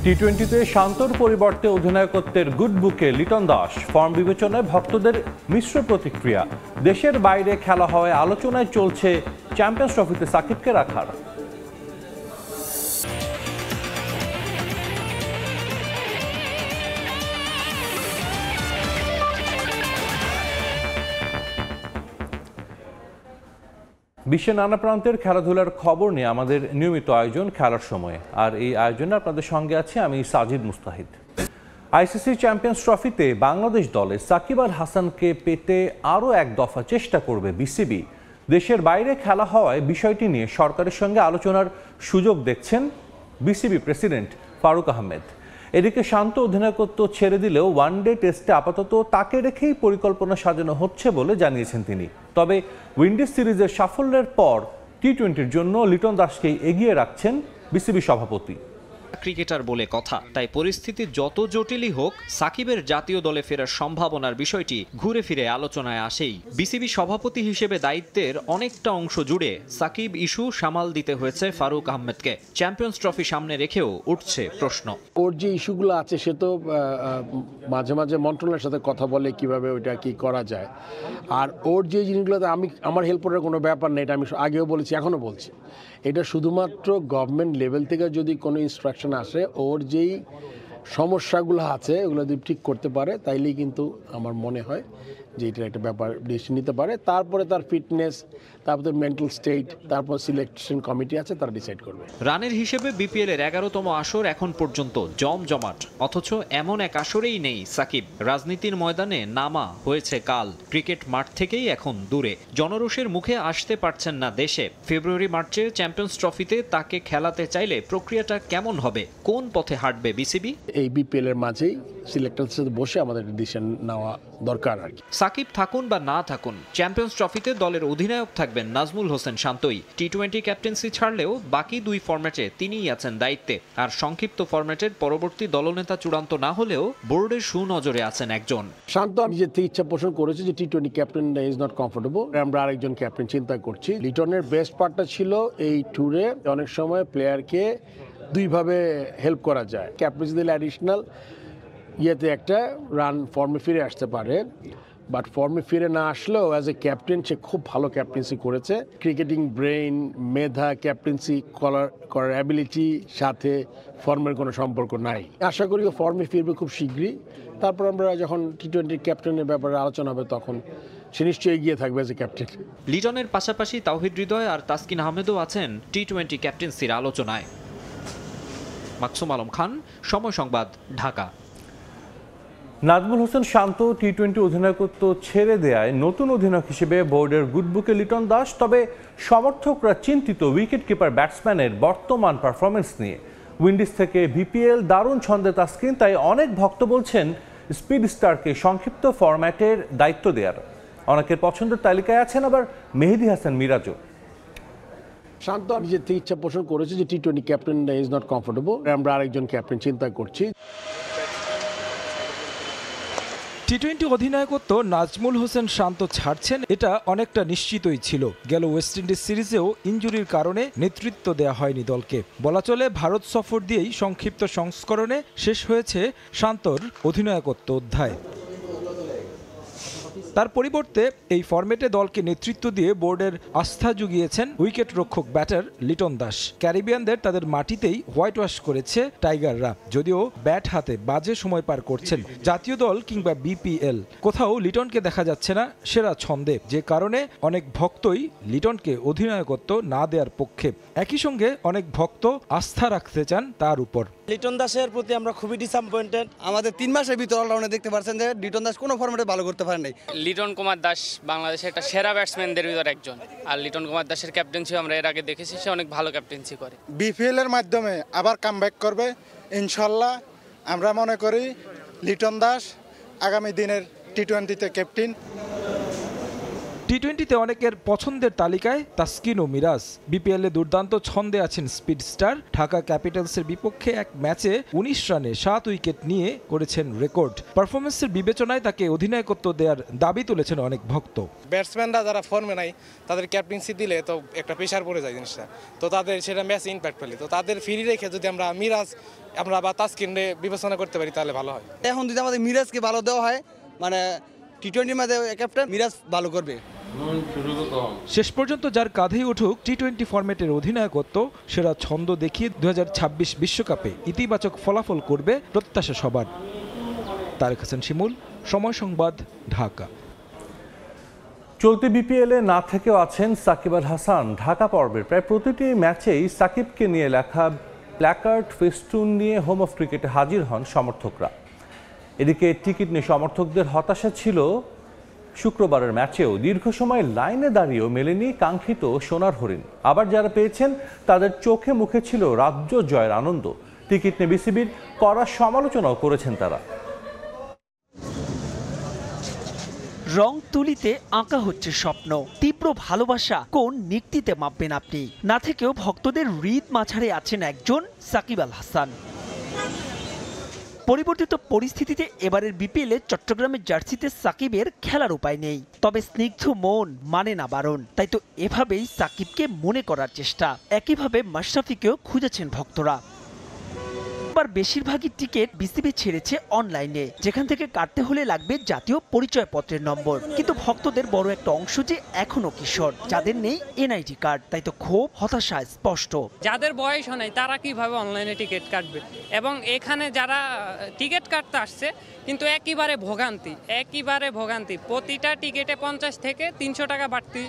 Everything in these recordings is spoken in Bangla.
টি-20-তে শান্তর পরিবর্তে অধিনায়কত্বের গুড বুকে লিটন দাস। ফর্ম বিবেচনায় ভক্তদের মিশ্র প্রতিক্রিয়া। দেশের বাইরে খেলা হওয়ায় আলোচনায় চলছে চ্যাম্পিয়ন্স ট্রফিতে সাকিবকে রাখার। বিশ্বের নানা প্রান্তের খেলাধুলার খবর নিয়ে আমাদের নিয়মিত আয়োজন খেলার সময়, আর এই আয়োজনে আপনাদের সঙ্গে আছি আমি সাজিদ মুস্তাহিদ। আইসিসি চ্যাম্পিয়ন্স ট্রফিতে বাংলাদেশ দলে সাকিব আল হাসানকে পেতে আরও এক দফা চেষ্টা করবে বিসিবি। দেশের বাইরে খেলা হওয়ায় বিষয়টি নিয়ে সরকারের সঙ্গে আলোচনার সুযোগ দেখছেন বিসিবি প্রেসিডেন্ট ফারুক আহমেদ। এদিকে শান্ত অধিনায়কত্ব ছেড়ে দিলেও ওয়ানডে টেস্টে আপাতত তাকে রেখেই পরিকল্পনা সাজানো হচ্ছে বলে জানিয়েছেন তিনি। তবে উইন্ডিজ সিরিজের সাফল্যের পর টি-20-র জন্য লিটন দাসকেই এগিয়ে রাখছেন বিসিবি সভাপতি। ক্রিকেটার বলে কথা, তাই পরিস্থিতি যত জটিলই হোক সাকিবের জাতীয় দলে ফেরার সম্ভাবনার বিষয়টি ঘুরে ফিরে আলোচনায় আসেই। বিসিবি সভাপতি হিসেবে দায়িত্বের অনেকটা অংশ জুড়ে সাকিব ইস্যু সামাল দিতে হয়েছে ফারুক আহমেদকে। চ্যাম্পিয়ন্স ট্রফি সামনে রেখেও উঠছে প্রশ্ন। ওর যে ইস্যুগুলো আছে সে তো মাঝে মাঝে মন্ত্রণালয়ের সাথে কথা বলে কিভাবে ওইটা কি করা যায়। আর ওর যে জিনিসগুলোতে আমার হেল্প করার কোনো ব্যাপার নেই, এটা আমি আগেও বলেছি, এখনও বলছি। এটা শুধুমাত্র গভর্নমেন্ট লেভেল থেকে যদি কোনো ইনস্ট্রাকশন আসে, ওর যেই সমস্যাগুলো আছে ওগুলো যদি ঠিক করতে পারে তাইলেই কিন্তু আমার মনে হয় যে এটার একটা ব্যাপার ডিসিশন নিতে পারে। তারপরে তার ফিটনেস, তারপরে মেন্টাল স্টেট, তারপর সিলেকশন কমিটি আছে, তারা ডিসাইড করবে। রানের হিসেবে বিপিএল এর 11তম আসর এখন পর্যন্ত জমজমাট, অথচ এমন এক আসরেই নেই সাকিব। রাজনীতির ময়দানে নামা হয়েছে কাল, ক্রিকেট মাঠ থেকেই এখন দূরে। জনরোষের মুখে আসতে পারছেন না দেশে। ফেব্রুয়ারি মার্চে চ্যাম্পিয়ন্স ট্রফিতে তাকে খেলাতে চাইলে প্রক্রিয়াটা কেমন হবে, কোন পথে হাঁটবে বিসিবি? এই বিপিএল এর মাঝেই সিলেক্টরদের সাথে বসে আমাদের ডিসিশন নেওয়া দরকার আর কি। সাকিব থাকুন বা না থাকুন, চ্যাম্পিয়ন্স ট্রফিতে দলের অধিনায়ক থাকবেন নাজমুল হোসেন শান্তই। টি-20 ক্যাপ্টেন্সি ছাড়লেও বাকি দুই ফরম্যাটে তিনিই আছেন দায়িত্বে। আর সংক্ষিপ্ত ফরম্যাটের পরবর্তী দলনেতা চূড়ান্ত না হলেও বোর্ডের সুনজরে আছেন একজন। শান্ত নিজের থেকে ইচ্ছা পোষণ করেছে যে টি-20 ক্যাপ্টেন ইজ নট কমফোর্টেবল, আমরা আরেকজন ক্যাপ্টেন চিন্তা করছি। লিটনের বেস্ট পার্টটা ছিল এই ট্যুরে অনেক সময় প্লেয়ারকে দুইভাবে হেল্প করা যায়। ক্যাপ্টেন্সি দিলে অ্যাডিশনাল ইয়েতে একটা রান ফর্মে ফিরে আসতে পারে, বাট ফর্মে ফিরে না আসলেও অ্যাজ এ ক্যাপ্টেন সে খুব ভালো ক্যাপ্টেন্সি করেছে। ক্রিকেটিং ব্রেইন, মেধা, ক্যাপ্টেন্সি করার অ্যাবিলিটি সাথে ফর্মের কোনো সম্পর্ক নাই। আশা করি ও ফর্মে ফিরবে খুব শীঘ্রই। তারপর আমরা যখন টি-20 ক্যাপ্টেনের ব্যাপারে আলোচনা হবে তখন সে নিশ্চয়ই এগিয়ে থাকবে অ্যাজ এ ক্যাপ্টেন। লিটনের পাশাপাশি তাওহিদ হৃদয় আর তাসকিন আহমেদও আছেন টি-20 ক্যাপ্টেন্সির আলোচনায়। মাকসুম আলম খান, সময় সংবাদ, ঢাকা। নাজমুল হোসেন শান্ত টি-20 অধিনায়কত্ব ছেড়ে দেয়ায় নতুন অধিনায়ক হিসেবে বোর্ডের গুড বুকে লিটন দাস। তবে সমর্থকরা চিন্তিত উইকেট কিপার ব্যাটসম্যানের বর্তমান পারফরমেন্স নিয়ে। উইন্ডিজ থেকে বিপিএল দারুণ ছন্দে তাসকিন, তাই অনেক ভক্ত বলছেন স্পিড স্টারকে সংক্ষিপ্ত ফরম্যাটের দায়িত্ব দেওয়ার। অনেকের পছন্দের তালিকায় আছেন আবার মেহেদী হাসান মিরাজও। শান্ত নিজের থেকে ইচ্ছা পোষণ করেছে যে টি-20 ক্যাপ্টেন ইজ নট কমফোর্টেবল, আমরা আরেকজন ক্যাপ্টেন চিন্তা করছি। টি-20 অধিনায়কত্ব নাজমুল হোসেন শান্ত ছাড়ছেন, এটা অনেকটা নিশ্চিতই ছিল। গেল ওয়েস্ট ইন্ডিজ সিরিজেও ইনজুরির কারণে নেতৃত্ব দেয়া হয়নি দলকে। বলা চলে ভারত সফর দিয়েই সংক্ষিপ্ত সংস্করণে শেষ হয়েছে শান্তর অধিনায়কত্ব অধ্যায়। তার পরিবর্তে এই ফরম্যাটে দলকে নেতৃত্ব দিয়ে বোর্ডের আস্থা জুগিয়েছেন উইকেট রক্ষক ব্যাটার লিটন দাস। ক্যারিবিয়ানদের তাদের মাটিতেই হোয়াইট ওয়াশ করেছে টাইগাররা, যদিও ব্যাট হাতে বাজে সময় পার করছেন। জাতীয় দল কিংবা বিপিএল কোথাও লিটনকে দেখা যাচ্ছে না সেরা ছন্দে, যে কারণে অনেক ভক্তই লিটনকে অধিনায়কত্ব না দেওয়ার পক্ষে। একই সঙ্গে অনেক ভক্ত আস্থা রাখতে চান তার উপর। লিটন দাসের প্রতি আমরা খুবই ডিসঅ্যাপয়েন্টেড। আমাদের 3 মাসের ভিতর অলরাউন্ডে দেখতে পাচ্ছেন যে লিটন দাস কোনো ফরম্যাটে ভালো করতে পারেন নাই। লিটন কুমার দাস বাংলাদেশের একটা সেরা ব্যাটসম্যানদের ভিতর একজন, আর লিটন কুমার দাসের ক্যাপ্টেন্সি আমরা এর আগে দেখেছি, সে অনেক ভালো ক্যাপ্টেন্সি করে। বিপিএল এর মাধ্যমে আবার কামব্যাক করবে ইনশাল্লাহ। আমরা মনে করি লিটন দাস আগামী দিনের টি-20-তে ক্যাপ্টেন। টি-20তে অনেকের পছন্দের তালিকায় তাসকিন ও মিরাজ। বিপিএলে দুর্দান্ত ছন্দে আছেন স্পিড স্টার। ঢাকা ক্যাপিটালসের বিপক্ষে এক ম্যাচে ১৯ রানে 7 উইকেট নিয়ে করেছেন রেকর্ড। পারফরমেন্সের বিবেচনায় তাকে অধিনায়কত্ব দেওয়ার দাবি তুলেছেন অনেক ভক্ত। ব্যাটসম্যানরা যারা ফর্মে নাই তাদের ক্যাপ্টেন্সি দিলে তো একটা প্রেশার পড়ে যায় জিনিসটা, তো তাদের সেটা ম্যাচে ইম্প্যাক্ট ফেলে। তো তাদের ফ্রি রেখে যদি আমরা মিরাজ বা তাসকিনরে বিবেচনা করতে পারি তাহলে ভালো হয়। এখন যদি আমাদের মিরাজকে ভালো দেওয়া হয়, মানে টি-20 ম্যাচে ক্যাপ্টেন মিরাজ ভালো করবে। শেষ পর্যন্ত যার কাঁধেই উঠুক টি-20 ফরম্যাটের অধিনায়কত্ব, সেরা ছন্দ দেখিয়ে 2026 বিশ্বকাপে ইতিবাচক ফলাফল করবে প্রত্যাশা সবার। তারেক হাসান শিমুল, সময় সংবাদ, ঢাকা। চলতি বিপিএলে না থেকেও আছেন সাকিব আল হাসান। ঢাকা পর্বের প্রায় প্রতিটি ম্যাচেই সাকিবকে নিয়ে লেখা প্ল্যাকার্ড ফেস্টুন নিয়ে হোম অফ ক্রিকেটে হাজির হন সমর্থকরা। এদিকে টিকিট নিয়ে সমর্থকদের হতাশা ছিল শুক্রবারের ম্যাচেও। দীর্ঘ সময় লাইনে দাঁড়িয়েও মেলেনি কাঙ্ক্ষিত সোনার হরিণ। আবার যারা পেয়েছেন তাদের চোখে মুখে ছিল রাজ্য জয়ের আনন্দ। টিকিট নিয়ে বিসিবির কড়া সমালোচনাও করেছেন তারা। রং তুলিতে আঁকা হচ্ছে স্বপ্ন, তীব্র ভালোবাসা কোন নিক্তিতে মাপবেন আপনি। না থেকেও ভক্তদের হৃদ মাঝারে আছেন একজন সাকিব আল হাসান। পরিবর্তিত পরিস্থিতিতে এবারের বিপিএলে চট্টগ্রামের জার্সিতে সাকিবের খেলার উপায় নেই, তবে স্নিগ্ধ মন মানে না বারণ। তাই তো এভাবেই সাকিবকে মনে করার চেষ্টা। একইভাবে মাশরাফিকেও খুঁজেছেন ভক্তরা। এবার বেশিরভাগই টিকিট বিসিবি ছেড়েছে অনলাইনে, যেখান থেকে কাটতে হলে লাগবে জাতীয় পরিচয়পত্রের নম্বর। কিন্তু ভক্তদের বড় একটা অংশ যে এখনো কিশোর, যাদের নেই এনআইডি কার্ড। তাই তো ক্ষোভ, হতাশা স্পষ্ট। যাদের বয়স নেই তারা কিভাবে অনলাইনে টিকিট কাটবে, এবং এখানে যারা টিকিট কাটতে আসছে কিন্তু একেবারে ভোগান্তি। প্রতিটা টিকিটে 50 থেকে 300 টাকা বাড়তি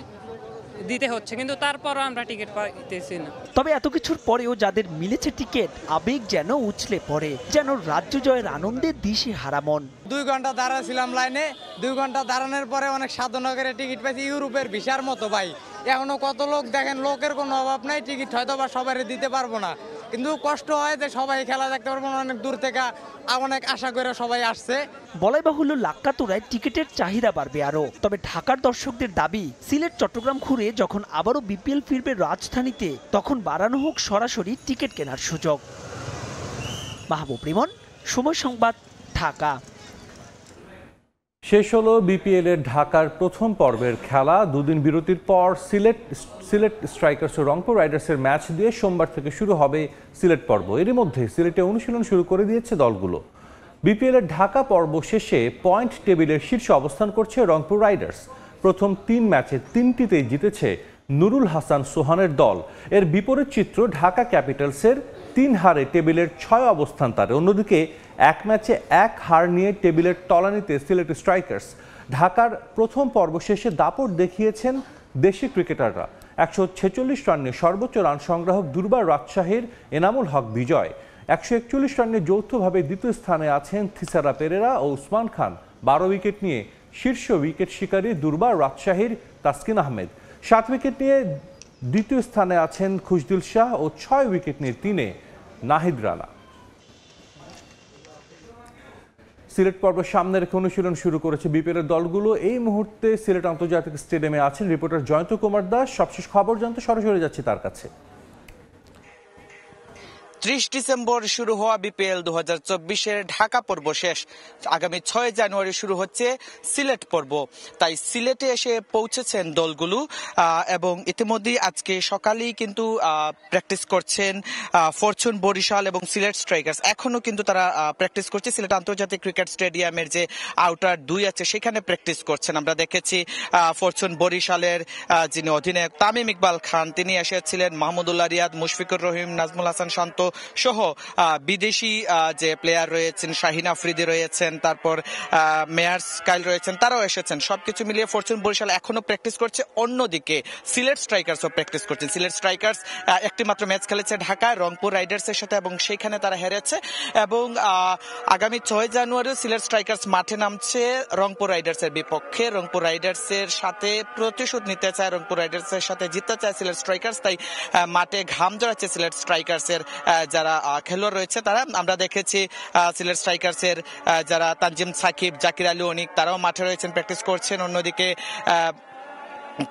দিতে হচ্ছে, কিন্তু তারপরও আমরা টিকিট পাইতেছি না। তবে এত কিছুর পরেও যাদের মিলেছে টিকিট, আবেগ যেন উছলে পড়ে, যেন রাজ্য জয়ের আনন্দে দিশে হারা মন। 2 ঘন্টা দাঁড়াছিলাম লাইনে, 2 ঘন্টা দাঁড়ানোর পরে অনেক সাধনা করে টিকিট পাইছি। ইউরোপের ভিসার মতো ভাই, এখনো কত লোক দেখেন, লোকের কোনো অভাব নাই। টিকিট হয়তো বা সবাই দিতে পারবো না, কিন্তু কষ্ট হয় যে সবাই খেলা দেখতে পারবো না। অনেক দূর থেকে অনেক আশা করে সবাই আসছে। বলাই বাহুল্য লাক্কাতুরায় টিকিটের চাহিদা বাড়বে আরো। তবে ঢাকার দর্শকদের দাবি, সিলেট চট্টগ্রাম ঘুরে যখন আবারও বিপিএল ফিরবে রাজধানীতে, তখন বাড়ানো হোক সরাসরি টিকিট কেনার সুযোগ। মাহবুব রিমন, সময় সংবাদ, ঢাকা। শেষ হলো বিপিএল এর ঢাকার প্রথম পর্বের খেলা। দুদিন বিরতির পর সিলেট স্ট্রাইকার্স ও রংপুর রাইডার্সের ম্যাচ দিয়ে সোমবার থেকে শুরু হবে সিলেট পর্ব। এরই মধ্যে সিলেটে অনুশীলন শুরু করে দিয়েছে দলগুলো। বিপিএল এর ঢাকা পর্ব শেষে পয়েন্ট টেবিলের শীর্ষে অবস্থান করছে রংপুর রাইডার্স। প্রথম 3 ম্যাচে 3টিতেই জিতেছে নুরুল হাসান সোহানের দল। এর বিপরীত চিত্র ঢাকা ক্যাপিটালসের 3 হারে টেবিলের 6 অবস্থান তার। অন্যদিকে 1 ম্যাচে 1 হার নিয়ে টেবিলের তলানিতে সিলেট স্ট্রাইকার্স। ঢাকার প্রথম পর্ব শেষে দাপট দেখিয়েছেন দেশি ক্রিকেটাররা। 146 রান নিয়ে সর্বোচ্চ রান সংগ্রাহক দুর্বার রাজশাহীর এনামুল হক বিজয়। 141 রান নিয়ে যৌথভাবে দ্বিতীয় স্থানে আছেন থিসারা পেরেরা ও উসমান খান। 12 উইকেট নিয়ে শীর্ষ উইকেট শিকারী দুর্বার রাজশাহীর তাসকিন আহমেদ। 7 উইকেট নিয়ে দ্বিতীয় স্থানে আছেন খুশদিল শাহ ও 6 উইকেট নিয়ে 3-এ নাহিদ রানা। সিলেট পর্ব সামনে রেখে অনুশীলন শুরু করেছে বিপিএলের দলগুলো। এই মুহূর্তে সিলেট আন্তর্জাতিক স্টেডিয়ামে আছেন রিপোর্টার জয়ন্ত কুমার দাস। সবশেষ খবর জানতে সরাসরি যাচ্ছি তার কাছে। 30 ডিসেম্বর শুরু হওয়া বিপিএল 2024-এর ঢাকা পর্ব শেষ। আগামী 6 জানুয়ারি শুরু হচ্ছে সিলেট পর্ব। তাই সিলেটে এসে পৌঁছেছেন দলগুলো এবং ইতিমধ্যেই আজকে সকালেই কিন্তু প্র্যাকটিস করছেন ফরচুন বরিশাল এবং সিলেট স্ট্রাইকার্স। এখনো কিন্তু তারা প্র্যাকটিস করছে সিলেট আন্তর্জাতিক ক্রিকেট স্টেডিয়ামের যে আউটার 2 আছে সেখানে প্র্যাকটিস করছেন। আমরা দেখেছি ফরচুন বরিশালের যিনি অধিনায়ক তামিম ইকবাল খান, তিনি এসেছিলেন। মাহমুদুল্লাহ রিয়াদ, মুশফিকুর রহিম, নাজমুল হাসান শান্ত সহ বিদেশি যে প্লেয়ার রয়েছেন, শাহিন আফ্রিদি রয়েছেন, তারপর মেয়ার স্কাইল রয়েছেন, তারাও এসেছেন। সবকিছু মিলিয়ে ফরচুন বরিশাল এখনো প্র্যাকটিস করছে। অন্যদিকে সিলেট স্ট্রাইকার্সও প্র্যাকটিস করছেন। সিলেট স্ট্রাইকার্স একটি মাত্র ম্যাচ খেলেছে ঢাকায় রংপুর রাইডার্সের সাথে এবং সেইখানে তারা হেরেছে। এবং আগামী 6 জানুয়ারি সিলেট স্ট্রাইকার্স মাঠে নামছে রংপুর রাইডার্সের বিপক্ষে। রংপুর রাইডার্সের সাথে প্রতিশোধ নিতে চায়, রংপুর রাইডার্সের সাথে জিততে চায় সিলেট স্ট্রাইকার্স। তাই মাঠে ঘাম জড়াচ্ছে সিলেট স্ট্রাইকার্সের যারা খেলোয়াড় রয়েছে তারা। আমরা দেখেছি সিলেট স্ট্রাইকার্সের যারা তানজিম সাকিব, জাকির আলী অনিক, তারাও মাঠে রয়েছেন, প্র্যাকটিস করছেন। অন্যদিকে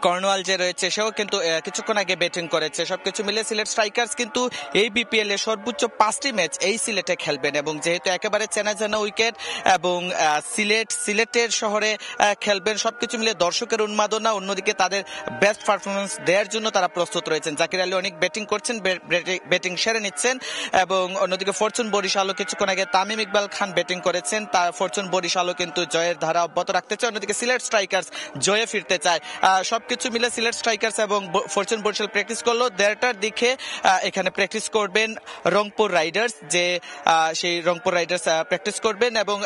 কর্নওয়াল যে রয়েছে সেও কিন্তু কিছুক্ষণ আগে ব্যাটিং করেছে। সবকিছু মিলে সিলেট স্ট্রাইকার্স কিন্তু এই বিপিএল এর সর্বোচ্চ 5টি ম্যাচ এই সিলেটে খেলবেন এবং যেহেতু একেবারে চেনা জানা উইকেট এবং সিলেটের শহরে খেলবেন, সবকিছু মিলে দর্শকের উন্মাদনা, অন্যদিকে তাদের বেস্ট পারফরমেন্স দেওয়ার জন্য তারা প্রস্তুত রয়েছেন। জাকির আলী অনেক ব্যাটিং করছেন, ব্যাটিং সেরে নিচ্ছেন এবং অন্যদিকে ফরচুন বরিশালও কিছুক্ষণ আগে তামিম ইকবাল খান ব্যাটিং করেছেন। ফরচুন বরিশালও কিন্তু জয়ের ধারা অব্যাহত রাখতে চায়, অন্যদিকে সিলেট স্ট্রাইকার্স জয়ে ফিরতে চায়। সবকিছু মিলে সিলেট স্ট্রাইকার্স এবং ফরচুন বরিশাল প্র্যাকটিস করলো 1:30টার দিকে। এখানে প্র্যাকটিস করবেন রংপুর রাইডার্স, যে সেই রংপুর রাইডার্স প্র্যাকটিস করবেন এবং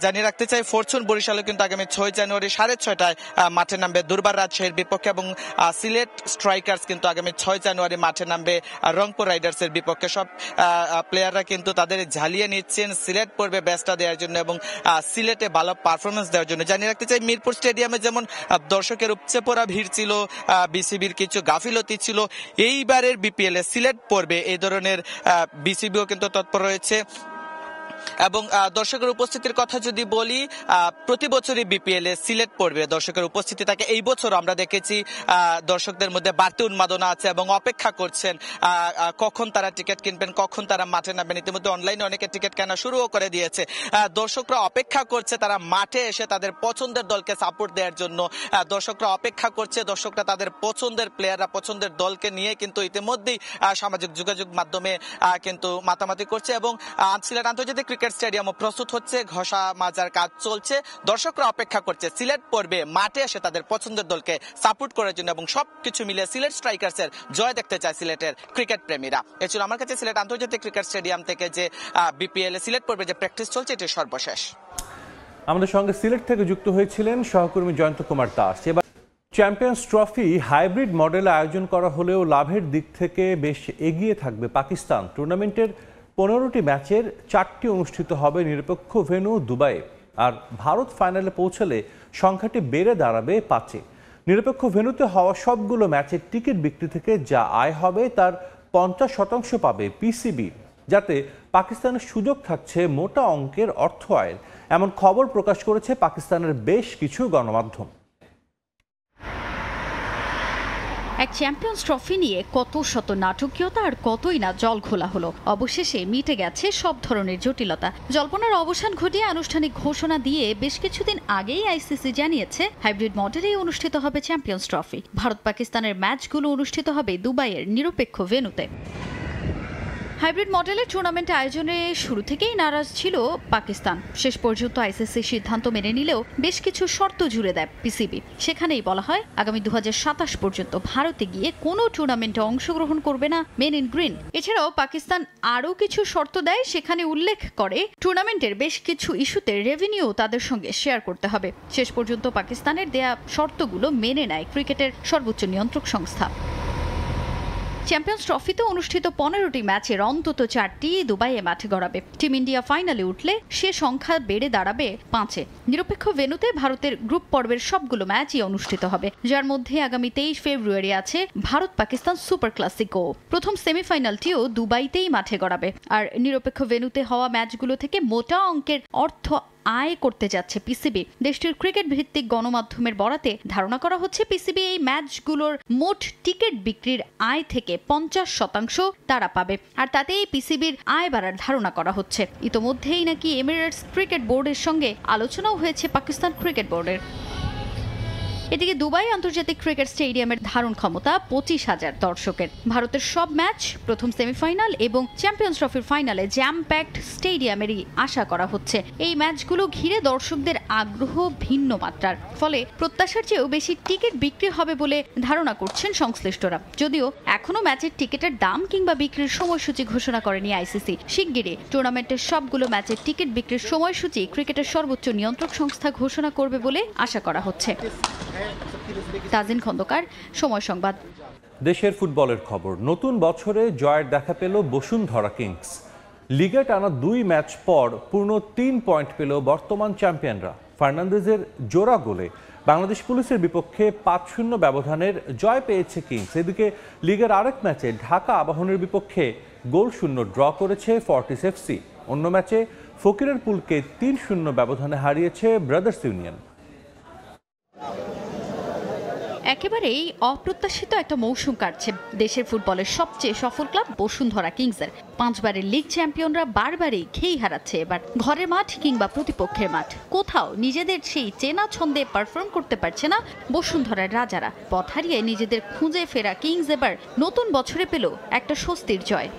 জানিয়ে রাখতে চাই ফরচুন বরিশালও কিন্তু আগামী 6 জানুয়ারি 6:30টায় মাঠে নামবে দুর্বার রাজশাহীর বিপক্ষে এবং সিলেট স্ট্রাইকার্স কিন্তু আগামী 6 জানুয়ারি মাঠে নামবে রংপুর রাইডার্সের বিপক্ষে। সব প্লেয়াররা কিন্তু তাদের ঝালিয়ে নিচ্ছেন সিলেট পর্বে ব্যাচটা দেওয়ার জন্য এবং সিলেটে ভালো পারফরমেন্স দেওয়ার জন্য। জানিয়ে রাখতে চাই মিরপুর স্টেডিয়ামে যেমন দর্শকের উপচে পড়া ভিড় ছিল, বিসিবির কিছু গাফিলতি ছিল, এইবারের বিপিএল এ সিলেট পর্বে এই ধরনের বিসিবিও কিন্তু তৎপর রয়েছে। এবং দর্শকের উপস্থিতির কথা যদি বলি, প্রতি বছরই বিপিএল এ সিলেট পর্বে দর্শকের উপস্থিতি থাকে। এই বছর আমরা দেখেছি দর্শকদের মধ্যে বাড়তি উন্মাদনা আছে এবং অপেক্ষা করছেন কখন তারা টিকিট কিনবেন, কখন তারা মাঠে নামবেন। ইতিমধ্যে অনলাইনে অনেকে টিকিট কেনা শুরুও করে দিয়েছে। দর্শকরা অপেক্ষা করছে তারা মাঠে এসে তাদের পছন্দের দলকে সাপোর্ট দেওয়ার জন্য। দর্শকরা অপেক্ষা করছে, দর্শকরা তাদের পছন্দের প্লেয়াররা পছন্দের দলকে নিয়ে কিন্তু ইতিমধ্যেই সামাজিক যোগাযোগ মাধ্যমে কিন্তু মাতামাতি করছে এবং সিলেট আন্তর্জাতিক ক্রিকেট স্টেডিয়ামও প্রস্তুত হচ্ছে, ঘষা মাজার কাজ চলছে। দর্শকরা অপেক্ষা করছে সিলেট পর্বে মাঠে এসে তাদের পছন্দের দলকে সাপোর্ট করার জন্য এবং সবকিছু মিলে সিলেট স্ট্রাইকার্সের জয় দেখতে চায় সিলেটের ক্রিকেট প্রেমীরা। এছাড়া আমার কাছে সিলেট আন্তর্জাতিক ক্রিকেট স্টেডিয়াম থেকে যে বিপিএল এ সিলেট পর্বে যে প্র্যাকটিস চলছে এটি সর্বশেষ। আমাদের সঙ্গে সিলেট থেকে যুক্ত হয়েছিলেন সহকর্মী জয়ন্ত কুমার দাস। এবার চ্যাম্পিয়ন্স ট্রফি হাইব্রিড মডেলে আয়োজন করা হলেও লাভের দিক থেকে বেশ এগিয়ে থাকবে পাকিস্তান। টুর্নামেন্টের 15টি ম্যাচের 4টি অনুষ্ঠিত হবে নিরপেক্ষ ভেন্যু দুবাইয়ে, আর ভারত ফাইনালে পৌঁছালে সংখ্যাটি বেড়ে দাঁড়াবে 5-এ। নিরপেক্ষ ভেন্যুতে হওয়া সবগুলো ম্যাচের টিকিট বিক্রি থেকে যা আয় হবে তার 50% পাবে পিসিবি, যাতে পাকিস্তানের সুযোগ থাকছে মোটা অঙ্কের অর্থ আয়ের। এমন খবর প্রকাশ করেছে পাকিস্তানের বেশ কিছু গণমাধ্যম। এক চ্যাম্পিয়ন্স ট্রফি নিয়ে কত শত নাটকীয়তা আর কতই না জল খোলা হলো। অবশেষে মিটে গেছে সব ধরনের জটিলতা। জল্পনার অবসান ঘটিয়ে আনুষ্ঠানিক ঘোষণা দিয়ে বেশ কিছুদিন আগেই আইসিসি জানিয়েছে হাইব্রিড মডেলেই অনুষ্ঠিত হবে চ্যাম্পিয়ন্স ট্রফি। ভারত পাকিস্তানের ম্যাচগুলো অনুষ্ঠিত হবে দুবাইয়ের নিরপেক্ষ ভেন্যুতে। হাইব্রিড মডেলের টুর্নামেন্ট আয়োজনে শুরু থেকেই নারাজ ছিল পাকিস্তান। শেষ পর্যন্ত আইসিসি সিদ্ধান্ত মেনে নিলেও বেশ কিছু শর্ত জুড়ে দেয় পিসিবি। সেখানেই বলা হয় আগামী 2027 পর্যন্ত ভারতে গিয়ে কোনো টুর্নামেন্টে অংশগ্রহণ করবে না মেন ইন গ্রিন। এছাড়াও পাকিস্তান আরও কিছু শর্ত দেয়, সেখানে উল্লেখ করে টুর্নামেন্টের বেশ কিছু ইস্যুতে রেভিনিউ তাদের সঙ্গে শেয়ার করতে হবে। শেষ পর্যন্ত পাকিস্তানের দেয়া শর্তগুলো মেনে নেয় ক্রিকেটের সর্বোচ্চ নিয়ন্ত্রক সংস্থা। চ্যাম্পিয়ন্স ট্রফিতে অনুষ্ঠিত 15টি ম্যাচের অন্তত 4টি দুবাইয়ে মাঠে গড়াবে। টিম ইন্ডিয়া ফাইনালে উঠলে সে সংখ্যা বেড়ে দাঁড়াবে 5-এ। নিরপেক্ষ ভেন্যুতে ভারতের গ্রুপ পর্বের সবগুলো ম্যাচই অনুষ্ঠিত হবে, যার মধ্যে আগামী 23 ফেব্রুয়ারি আছে ভারত পাকিস্তান সুপার ক্লাসিকো। প্রথম সেমিফাইনালটিও দুবাইতেই মাঠে গড়াবে। আর নিরপেক্ষ ভেন্যুতে হওয়া ম্যাচগুলো থেকে মোটা অঙ্কের অর্থ আয় করতে যাচ্ছে পিসিবি। দেশটির ক্রিকেট ভিত্তিক গণমাধ্যমের বরাতে ধারণা করা হচ্ছে পিসিবি এই ম্যাচগুলোর মোট টিকিট বিক্রির আয় থেকে 50% তারা পাবে, আর তাতেই পিসিবির আয় বাড়ার ধারণা করা হচ্ছে। ইতোমধ্যেই নাকি এমিরেটস ক্রিকেট বোর্ডের সঙ্গে আলোচনাও হয়েছে পাকিস্তান ক্রিকেট বোর্ডের। এদিকে দুবাই আন্তর্জাতিক ক্রিকেট স্টেডিয়ামের ধারণ ক্ষমতা 25,000 দর্শকের। ভারতের সব ম্যাচ প্রথম সেমিফাইনাল এবং চ্যাম্পিয়ন্স ট্রফির ফাইনালে জ্যাম প্যাকড স্টেডিয়ামেরই আশা করা হচ্ছে। এই ম্যাচগুলো ঘিরে দর্শকদের আগ্রহ ভিন্ন মাত্রার, ফলে প্রত্যাশার চেয়েও বেশি টিকিট বিক্রি হবে বলে ধারণা করছেন সংশ্লিষ্টরা। যদিও এখনো ম্যাচের টিকিটের দাম কিংবা বিক্রির সময়সূচি ঘোষণা করেনি আইসিসি। শিগগিরই টুর্নামেন্টের সবগুলো ম্যাচের টিকিট বিক্রির সময়সূচি ক্রিকেটের সর্বোচ্চ নিয়ন্ত্রক সংস্থা ঘোষণা করবে বলে আশা করা হচ্ছে। তাজিন খন্দকার, সময় সংবাদ। দেশের ফুটবলের খবর। নতুন বছরে জয়ের দেখা পেল বসুন্ধরা কিংস। লিগে টানা 2 ম্যাচ পর পূর্ণ 3 পয়েন্ট পেল বর্তমান চ্যাম্পিয়নরা। ফার্নান্দেজের জোড়া গোলে বাংলাদেশ পুলিশের বিপক্ষে 5-0 ব্যবধানের জয় পেয়েছে কিংস। এদিকে লিগের আরেক ম্যাচে ঢাকা আবাহনীর বিপক্ষে 0-0 ড্র করেছে ফর্টিস এফসি। অন্য ম্যাচে ফকিরের পুলকে 3-0 ব্যবধানে হারিয়েছে ব্রাদার্স ইউনিয়ন। একেবারেই অপ্রত্যাশিত একটা মৌসুম কাটছে দেশের ফুটবলের সবচেয়ে সফল ক্লাব বসুন্ধরা কিংসের। 5 বারের লিগ চ্যাম্পিয়নরা বারবারই খেই হারাচ্ছে এবার ঘরের মাঠ কিংবা প্রতিপক্ষের মাঠ। কোথাও নিজেদের সেই চেনা ছন্দে পারফর্ম করতে পারছে না বসুন্ধরার রাজারা। পথ হারিয়ে নিজেদের খুঁজে ফেরা কিংস এবার নতুন বছরে পেল একটা স্বস্তির জয়।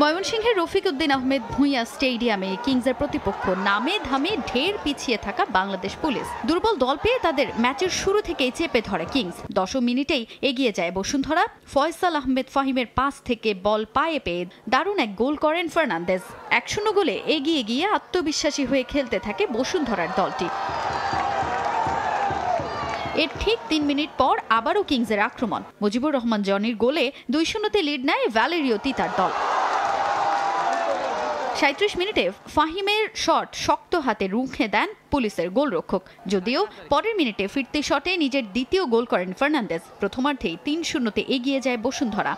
ময়মনসিংহের রফিক উদ্দিন আহমেদ ভূঁইয়া স্টেডিয়ামে কিংসের প্রতিপক্ষ নামে ধামে ঢের পিছিয়ে থাকা বাংলাদেশ পুলিশ। দুর্বল দল পেয়ে তাদের ম্যাচের শুরু থেকেই চেপে ধরে কিংস। 10 মিনিটেই এগিয়ে যায় বসুন্ধরা। ফয়সাল আহমেদ ফাহিমের পাস থেকে বল পায়ে পেয়ে দারুণ এক গোল করেন ফার্নান্দেজ। 1-0 গোলে এগিয়ে গিয়ে আত্মবিশ্বাসী হয়ে খেলতে থাকে বসুন্ধরার দলটি। এর ঠিক 3 মিনিট পর আবারও কিংসের আক্রমণ। মুজিবুর রহমান জনির গোলে 2-0 লিড নেয় ভ্যালেরিও তিতার দল। 37 মিনিটে ফাহিমের শট শক্ত হাতে রুখে দেন পুলিশের গোলরক্ষক। যদিও পরের মিনিটে ফিরতি শটে নিজের দ্বিতীয় গোল করেন ফার্নান্দেজ। প্রথমার্ধেই 3-0 এগিয়ে যায় বসুন্ধরা।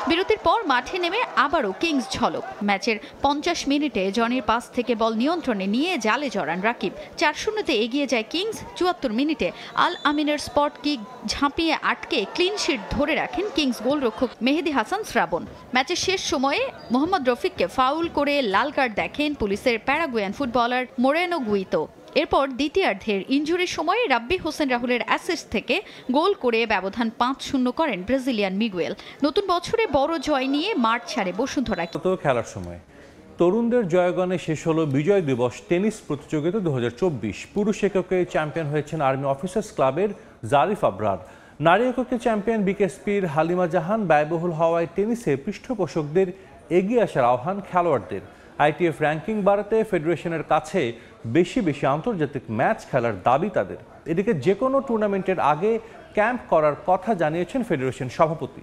বিরতির পর মাঠে নেমে আবারও কিংস ঝলক। ম্যাচের 50 মিনিটে জনির পাস থেকে বল নিয়ন্ত্রণে নিয়ে জালে জড়ান রাকিব। 4-0 এগিয়ে যায় কিংস। 74 মিনিটে আল আমিনের স্পট কিক ঝাঁপিয়ে আটকে ক্লিন শিট ধরে রাখেন কিংস গোলরক্ষক মেহেদী হাসান শ্রাবণ। ম্যাচের শেষ সময়ে মোহাম্মদ রফিককে ফাউল করে লাল কার্ড দেখেন পুলিশের প্যারাগুয়ান ফুটবলার মোরেনো গুইতো। এরপর দ্বিতীয়ার্ধের ইনজুরির সময় রাব্বি হোসেন রাহুলের অ্যাসিস্ট থেকে গোল করে ব্যবধান 5-0 করেন ব্রাজিলিয়ান মিগুয়েল। নতুন বছরে বড় জয় নিয়ে মাঠ ছাড়ে বসুন্ধরা। খেলার সময় তরুণদের জয়গানে শেষ হলো বিজয় দিবস টেনিস প্রতিযোগিতা 2024। পুরুষ এককে চ্যাম্পিয়ন হয়েছেন আর্মি অফিসার্স ক্লাবের জারিফ আবরার। নারী এককে চ্যাম্পিয়ন বিকেএসপির হালিমা জাহান। ব্যয়বহুল হওয়ায় টেনিসে পৃষ্ঠপোষকদের এগিয়ে আসার আহ্বান খেলোয়াড়দের। আইটিএফ র্যাঙ্কিং বাড়াতে ফেডারেশনের কাছে বেশি আন্তর্জাতিক ম্যাচ খেলার দাবি তাদের। এদিকে যে কোনো টুর্নামেন্টের আগে ক্যাম্প করার কথা জানিয়েছেন ফেডারেশন সভাপতি।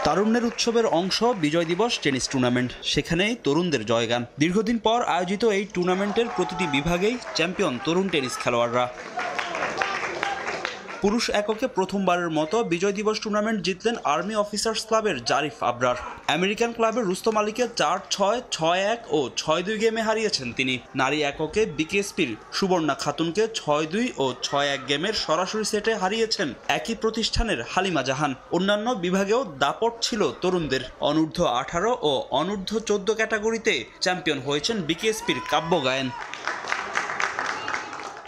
তারুণ্যের উৎসবের অংশ বিজয় দিবস টেনিস টুর্নামেন্ট। সেখানেই তরুণদের জয়গান। দীর্ঘদিন পর আয়োজিত এই টুর্নামেন্টের প্রতিটি বিভাগেই চ্যাম্পিয়ন তরুণ টেনিস খেলোয়াড়রা। পুরুষ এককে প্রথমবারের মতো বিজয় দিবস টুর্নামেন্ট জিতলেন আর্মি অফিসার্স ক্লাবের জারিফ আবরার। আমেরিকান ক্লাবের রুস্তম আলীকে 4-6, 6-1 ও 6-2 গেমে হারিয়েছেন তিনি। নারী এককে বিকেএসপির সুবর্ণা খাতুনকে 6-2 ও 6-1 গেমের সরাসরি সেটে হারিয়েছেন একই প্রতিষ্ঠানের হালিমা জাহান। অন্যান্য বিভাগেও দাপট ছিল তরুণদের। অনূর্ধ্ব 18 ও অনূর্ধ্ব 14 ক্যাটাগরিতে চ্যাম্পিয়ন হয়েছেন বিকেএসপির কাব্য গায়েন।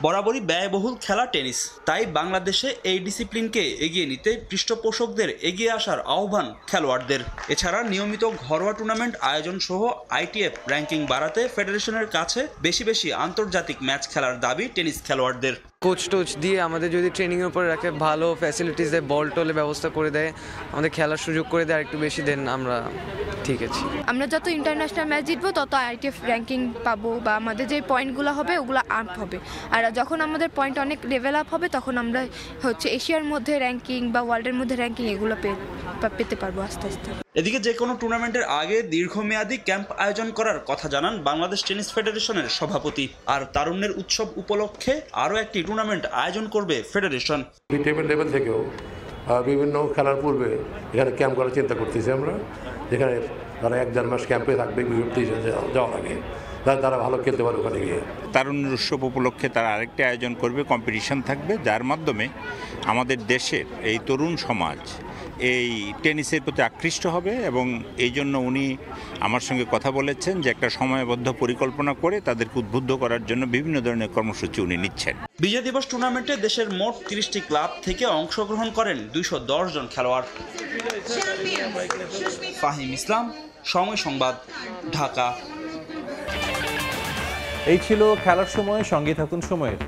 বরাবরই ব্যয়বহুল খেলা টেনিস, তাই বাংলাদেশে এই ডিসিপ্লিনকে এগিয়ে নিতে পৃষ্ঠপোষকদের এগিয়ে আসার আহ্বান খেলোয়াড়দের। এছাড়া নিয়মিত ঘরোয়া টুর্নামেন্ট আয়োজন সহ আইটিএফ র্যাঙ্কিং বাড়াতে ফেডারেশনের কাছে বেশি আন্তর্জাতিক ম্যাচ খেলার দাবি টেনিস খেলোয়াড়দের। কোচ দিয়ে আমাদের যদি ট্রেনিংয়ের উপরে রাখে, ভালো ফ্যাসিলিটিস দেয়, বল টলে ব্যবস্থা করে দেয়, আমাদের খেলার সুযোগ করে দেয়, আর একটু বেশি দেন, আমরা ঠিক আছে। আমরা যত ইন্টারন্যাশনাল ম্যাচ জিতবো তত আইটিএফ র্যাঙ্কিং পাবো, বা আমাদের যে পয়েন্টগুলো হবে ওগুলো আপ হবে। আর যখন আমাদের পয়েন্ট অনেক লেভেল আপ হবে তখন আমরা এশিয়ার মধ্যে র্যাঙ্কিং বা ওয়ার্ল্ডের মধ্যে র্যাঙ্কিং এগুলো পেতে পারবো আস্তে আস্তে। এদিকে যে কোনো টুর্নামেন্টের আগে দীর্ঘমেয়াদী ক্যাম্প আয়োজন করার কথা জানান বাংলাদেশ টেনিস ফেডারেশনের সভাপতি। আর তারুণ্যের উৎসব উপলক্ষে আরও একটি টুর্নামেন্ট আয়োজন করবে ফেডারেশন। টেবিল লেভেল থেকেও বিভিন্ন খেলার পূর্বে এখানে ক্যাম্প করার চিন্তা করতেছি আমরা, যেখানে তারা 1-1.5 মাস ক্যাম্পে থাকবে যাওয়ার আগে, তারা ভালো খেলতে পারে ওখানে গিয়ে। তারুণ্যের উৎসব উপলক্ষে তারা আরেকটি আয়োজন করবে, কম্পিটিশন থাকবে, যার মাধ্যমে আমাদের দেশের এই তরুণ সমাজ এই টেনিসের প্রতি আকৃষ্ট হবে। এবং এই জন্য উনি আমার সঙ্গে কথা বলেছেন যে একটা সময়বদ্ধ পরিকল্পনা করে তাদেরকে উদ্বুদ্ধ করার জন্য বিভিন্ন ধরনের কর্মসূচি উনি নিচ্ছেন। বিজয় দিবস টুর্নামেন্টে দেশের মোট 30টি ক্লাব থেকে অংশগ্রহণ করেন 210 জন খেলোয়াড়। ফাহিম ইসলাম, সময় সংবাদ, ঢাকা। এই ছিল খেলার সময়। সঙ্গে থাকুন সময়ের।